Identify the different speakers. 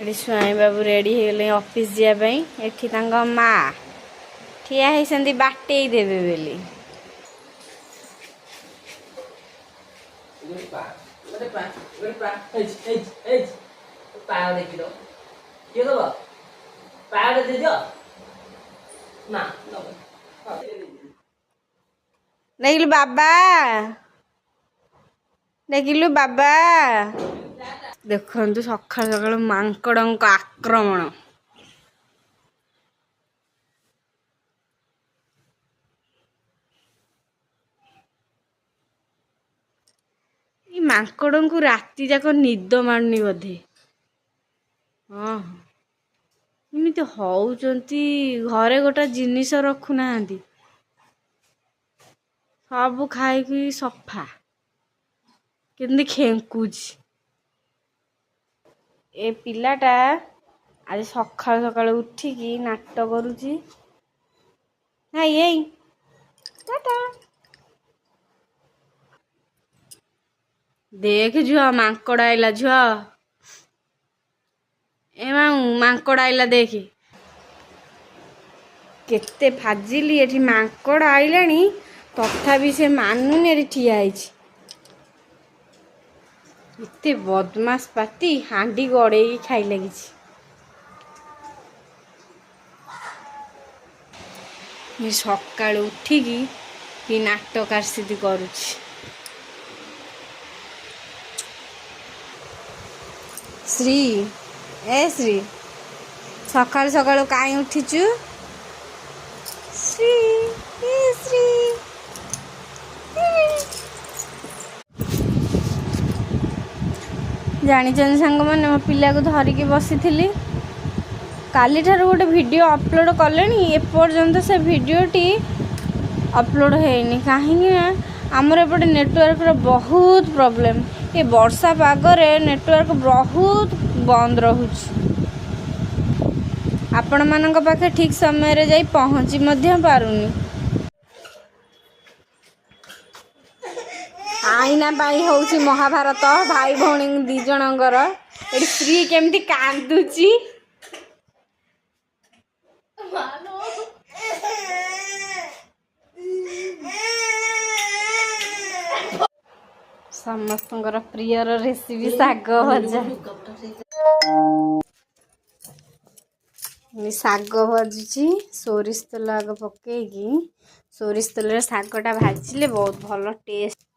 Speaker 1: eighty स्वाई बाबू ready हो office जावाई एठी तांगा माँ ठिया होती बाटे देवे बेली देखलु बाबा देखलु बाबा देखु सका सका मांकड़ आक्रमण मांकड़ को राति जाक निद मारनी बोधे हाँ इमिति होउचंती घरे गोटा जिनिस रखुना सब खाई सफा केंदी खेकुच ए पिलाटा आज सका सका उठिकी नाटक करुची टाटा देख झुआ मांकड़ आइला झुआ ए मांकड़ आइला देख केते फाजिली एठी मांकड़ आइलानी तथापि से मानुनी एठी ठिया आइछि इते बदमाश पाती हांडी गड़े खाई लगी सकाळ उठिकी नाटक आरसीदी करुछि श्री ए श्री सकाळ सकाळ काई उठिचु श्री ए श्री जानी सांग मैंने मो पिला को धरिकी बसी काली ठार गोटे वीडियो अपलोड कले एपर्यंत से वीडियोटी अपलोड होनी कहीं आमर एपटे नेटवर्क बहुत प्रॉब्लम ये वर्षा पागरे नेटवर्क बहुत बंद रोच आपण मान पाखे ठीक समय रे जाई पहुँची पारुनी आईना पाई होउची महाभारत भाई भौणी दी जनगर एटी श्री केमती कांदुची समस्त प्रियर रेसिपी साग भजा साग भाजुची सोरिष तेल आग पकईकी सोरिष तेल सागटा भाजिले बहुत भल टेस्ट